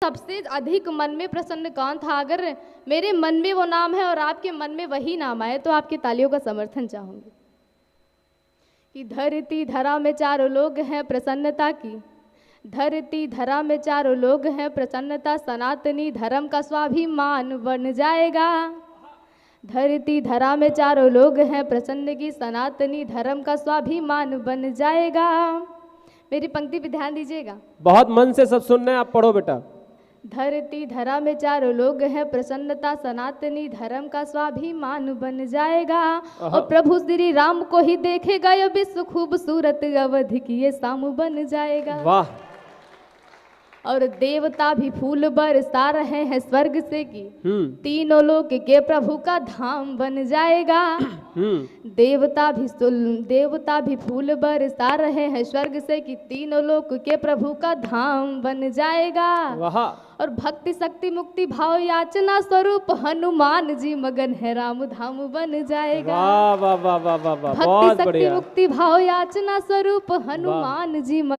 सबसे अधिक मन में प्रसन्न कौन था? अगर मेरे मन में वो नाम है और आपके मन में वही नाम आए तो आपकी तालियों का समर्थन चाहूंगी। कि धरती धरा में चारों लोग हैं प्रसन्नता की, धरती धरा में चारों लोग हैं प्रसन्नता, सनातनी धर्म का स्वाभिमान बन जाएगा। धरती धरा में चारों लोग हैं प्रसन्न की, सनातनी धर्म का स्वाभिमान बन जाएगा। मेरी पंक्ति पे ध्यान दीजिएगा, बहुत मन से सब सुन रहे हैं, आप पढ़ो बेटा। धरती धरा में चारों लोग हैं प्रसन्नता, सनातनी धर्म का स्वाभिमान बन जाएगा। और प्रभु श्री राम को ही देखेगा यह विश्व खूबसूरत, अवधि की ये शाम बन जाएगा। वाह। और देवता भी फूल बरसा रहे हैं स्वर्ग से की, तीनों लोक के प्रभु का धाम बन जाएगा। देवता भी फूल बरसा रहे हैं स्वर्ग से कि तीनों लोक के प्रभु का धाम बन जाएगा। वाह। और भक्ति शक्ति मुक्ति भाव याचना स्वरूप हनुमान जी मगन है राम धाम बन जाएगा। वाह वाह वाह वाह वाह वाह, भक्ति बहुत शक्ति बढ़िया। मुक्ति भाव याचना स्वरूप हनुमान जी मगन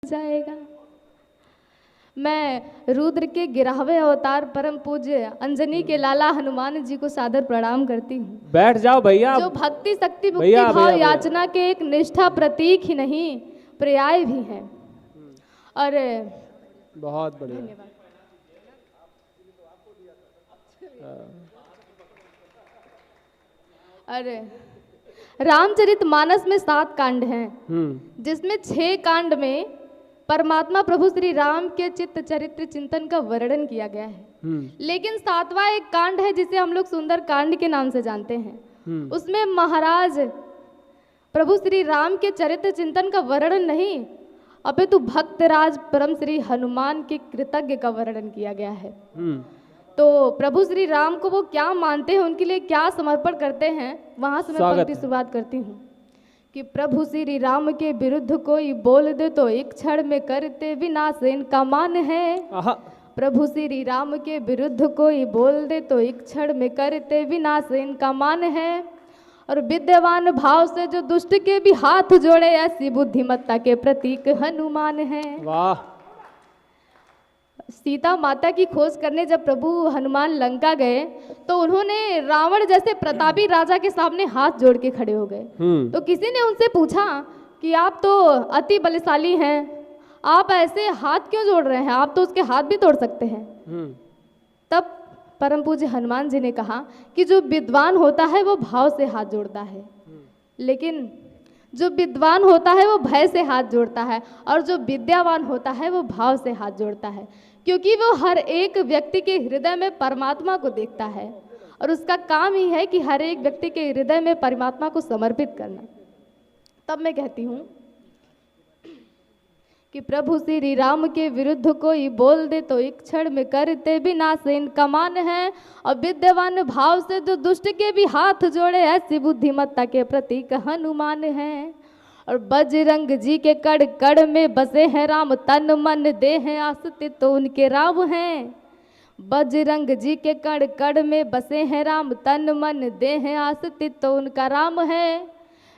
जाएगा। मैं रुद्र के गिरावे अवतार परम पूज्य अंजनी के लाला हनुमान जी को सादर प्रणाम करती हूँ। बैठ जाओ भैया। जो भक्ति शक्ति मुक्ति भाव याचना के एक निष्ठा प्रतीक ही नहीं पर्याय भी हैं। और बहुत बढ़िया। अरे रामचरितमानस में 7 कांड हैं, जिसमें 6 कांड में परमात्मा प्रभु श्री राम के चित्त चरित्र चिंतन का वर्णन किया गया है। लेकिन 7वां एक कांड है जिसे हम लोग सुंदर कांड के नाम से जानते हैं। उसमें महाराज प्रभु श्री राम के चरित्र चिंतन का वर्णन नहीं, अपितु भक्तराज परम श्री हनुमान के कृतज्ञ का वर्णन किया गया है। तो प्रभु श्री राम को वो क्या मानते हैं, उनके लिए क्या समर्पण करते हैं, वहां से मैं पंक्ति शुरुआत करती हूँ कि प्रभु श्री राम के विरुद्ध कोई बोल दे तो एक क्षण में करते विनाश इनका मान है। प्रभु श्री राम के विरुद्ध कोई बोल दे तो एक क्षण में करते विनाश इनका मान है। और विद्यमान भाव से जो दुष्ट के भी हाथ जोड़े ऐसी बुद्धिमत्ता के प्रतीक हनुमान है। वाह। सीता माता की खोज करने जब प्रभु हनुमान लंका गए तो उन्होंने रावण जैसे प्रतापी राजा के सामने हाथ जोड़ के खड़े हो गए। तो किसी ने उनसे पूछा कि आप तो अति बलशाली हैं, आप ऐसे हाथ क्यों जोड़ रहे हैं, आप तो उसके हाथ भी तोड़ सकते हैं। तब परम पूज्य हनुमान जी ने कहा कि जो विद्वान होता है वो भाव से हाथ जोड़ता है, लेकिन जो विद्वान होता है वो भय से हाथ जोड़ता है, और जो विद्यावान होता है वो भाव से हाथ जोड़ता है, क्योंकि वो हर एक व्यक्ति के हृदय में परमात्मा को देखता है और उसका काम ही है कि हर एक व्यक्ति के हृदय में परमात्मा को समर्पित करना। तब मैं कहती हूँ कि प्रभु श्री राम के विरुद्ध कोई बोल दे तो एक क्षण में करते विनाश इनका मान है। और विद्यवान भाव से जो दुष्ट के भी हाथ जोड़े ऐसी बुद्धिमत्ता के प्रतीक हनुमान हैं। और बजरंग जी के कड़ कड़ में बसे हैं राम, तन मन देह आस्तित्व तो उनके राम हैं। बजरंग जी के कड़ कड़ में बसे हैं राम, तन मन देह आस्तित्व तो उनका राम है।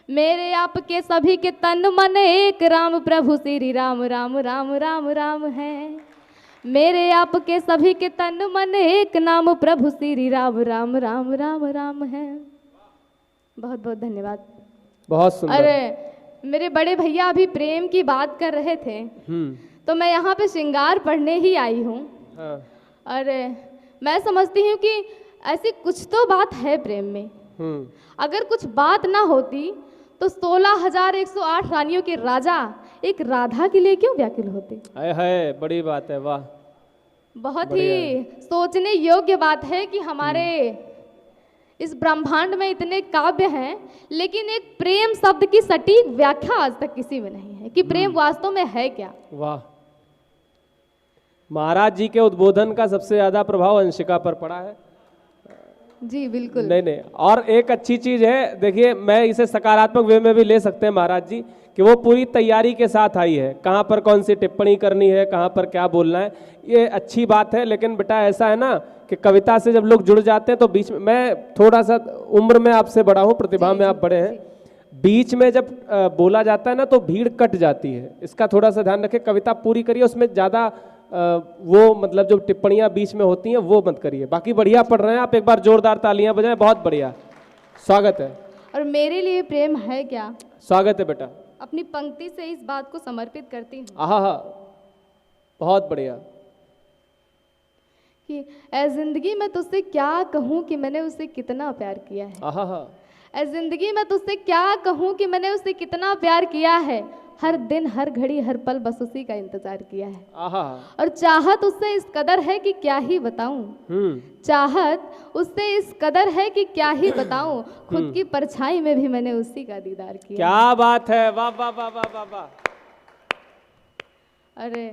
मेरे आपके सभी के तन मन एक राम, प्रभु श्री राम राम राम राम राम है। मेरे आपके सभी के तन मन एक नाम, प्रभु श्री राम राम राम राम राम है। बहुत बहुत धन्यवाद। बहुत सुंदर। अरे मेरे बड़े भैया अभी प्रेम की बात कर रहे थे, तो मैं यहाँ पे श्रृंगार पढ़ने ही आई हूँ। और मैं समझती हूँ कि ऐसी कुछ तो बात है प्रेम में। अगर कुछ बात ना होती तो 16,108 रानियों के राजा एक राधा के लिए क्यों व्याकुल होते। है बड़ी बात है। वाह। बहुत ही सोचने योग्य बात है कि हमारे इस ब्रह्मांड में इतने काव्य हैं, लेकिन एक प्रेम शब्द की सटीक व्याख्या आज तक किसी में नहीं है कि प्रेम वास्तव में है क्या। वाह। महाराज जी के उद्बोधन का सबसे ज्यादा प्रभाव अंशिका पर पड़ा है। जी बिल्कुल। नहीं, और एक अच्छी चीज है, देखिए मैं इसे सकारात्मक वे में भी ले सकते हैं महाराज जी, कि वो पूरी तैयारी के साथ आई है, कहाँ पर कौन सी टिप्पणी करनी है, कहाँ पर क्या बोलना है, ये अच्छी बात है। लेकिन बेटा ऐसा है ना कि कविता से जब लोग जुड़ जाते हैं तो बीच में, मैं थोड़ा सा उम्र में आपसे बड़ा हूँ, प्रतिभा में आप बड़े हैं, बीच में जब बोला जाता है ना तो भीड़ कट जाती है, इसका थोड़ा सा ध्यान रखें। कविता पूरी करिए, उसमें ज़्यादा वो मतलब जो टिप्पणियां बीच में होती हैं वो मत करिए। बाकी बढ़िया पढ़ रहे हैं आप, एक बार जोरदार तालियां बजाएं। बहुत बढ़िया, स्वागत है। और मेरे लिए प्रेम है क्या, स्वागत है बेटा। अपनी पंक्ति से इस बात को समर्पित करती हूँ। आहा, बहुत बढ़िया। कि ऐ जिंदगी मैं तुझसे क्या कहूँ कि मैंने उसे कितना प्यार किया है। आहा, ऐ जिंदगी मैं तुझसे क्या कहूँ कि मैंने उसे कितना प्यार किया है। हर दिन हर घड़ी हर पल बस उसी का इंतजार किया है। आहा, और चाहत उससे इस कदर है कि क्या ही बताऊं। चाहत उससे इस कदर है कि क्या ही बताऊं। खुद की परछाई में भी मैंने उसी का दीदार किया। क्या बात है, वाह वाह वाह वाह वाह वाह। अरे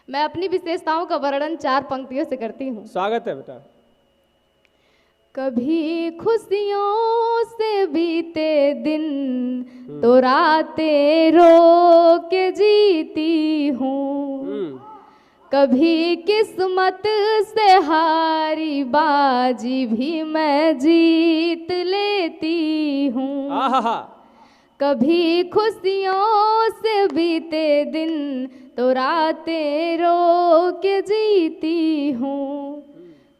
मैं अपनी विशेषताओं का वर्णन 4 पंक्तियों से करती हूँ। स्वागत है बेटा। कभी खुशियों से बीते दिन तो रातें रो के जीती हूँ। कभी किस्मत से हारी बाजी भी मैं जीत लेती हूँ। कभी खुशियों से बीते दिन तो रातें रो के जीती हूँ।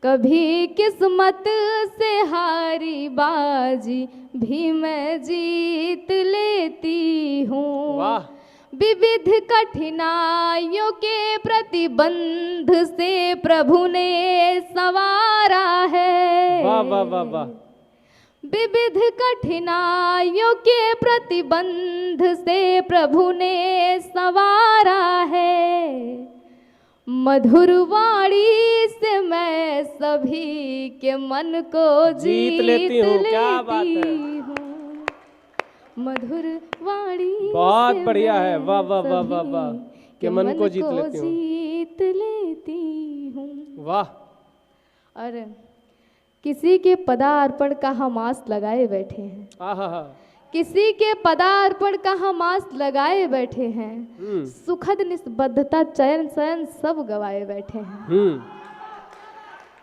कभी किस्मत से हारी बाजी भी मैं जीत लेती हूँ। विविध कठिनाइयों के प्रतिबंध से प्रभु ने संवारा है। वाह वाह वाह वाह। विविध कठिनाइयों के प्रतिबंध से प्रभु ने संवारा है। मधुर वाणी से मैं सभी के मन को जीत लेती हूँ। क्या बात है, मधुर वाणी बहुत बढ़िया है, वाह वाह वाह वाह वाह। के मन को जीत लेती हूँ। वाह। और किसी के पदार्पण का हम आस लगाए बैठे हैं। आहा, किसी के पदार्पण का हम आस लगाए बैठे हैं। सुखद निस्बद्धता चयन सयन सब गवाए बैठे हैं।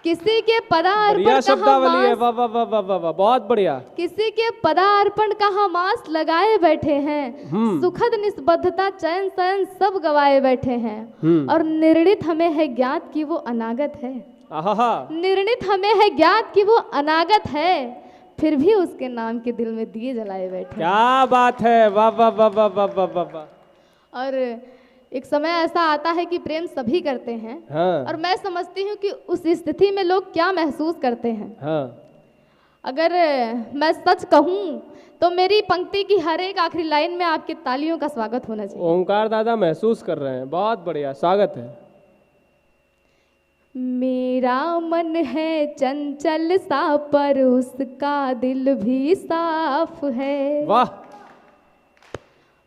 किसी के पदार्पण का शब्दावली है, वाह वाह वाह वाह वाह, बहुत बढ़िया। किसी के पदार्पण का हम आस लगाए बैठे हैं। सुखद निस्बद्धता चयन सयन सब गवाए बैठे हैं। और निर्णित हमें है ज्ञात कि वो अनागत है। निर्णित हमें है ज्ञात कि वो अनागत है, फिर भी उसके नाम के दिल में दिए जलाए बैठे। क्या बात है, वाह वाह वाह वाह वाह वाह वाह वाह। और एक समय ऐसा आता है कि प्रेम सभी करते हैं। और मैं समझती हूँ कि उस स्थिति में लोग क्या महसूस करते हैं। अगर मैं सच कहूँ तो मेरी पंक्ति की हर एक आखिरी लाइन में आपकी तालियों का स्वागत होना चाहिए। ओंकार दादा महसूस कर रहे हैं, बहुत बढ़िया, स्वागत है। मेरा मन है चंचल सा पर उसका दिल भी साफ है। वाह।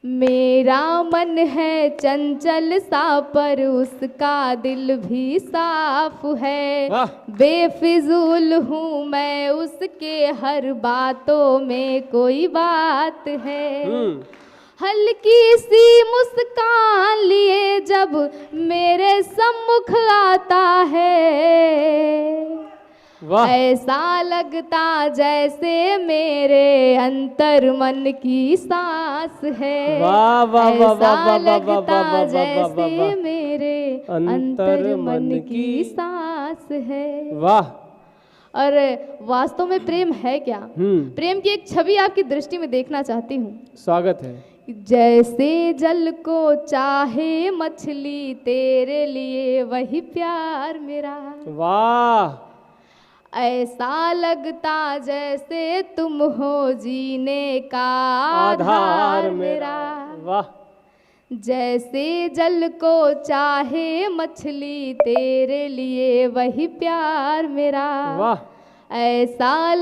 मेरा मन है चंचल सा पर उसका दिल भी साफ है। बेफिजूल हूँ मैं उसके हर बातों में कोई बात है। हल्की सी मुस्कान लिए जब मेरे सम्मुख आता है। ऐसा लगता जैसे मेरे अंतर मन की सांस है। ऐसा लगता जैसे मेरे अंतर मन की सांस है। वाह। और वास्तव में प्रेम है क्या? प्रेम की एक छवि आपकी दृष्टि में देखना चाहती हूँ। स्वागत है। जैसे जल को चाहे मछली तेरे लिए वही प्यार मेरा। वाह। ऐसा लगता जैसे तुम हो जीने का आधार मेरा। वाह। जैसे जल को चाहे मछली तेरे लिए वही प्यार मेरा। वाह। ऐसा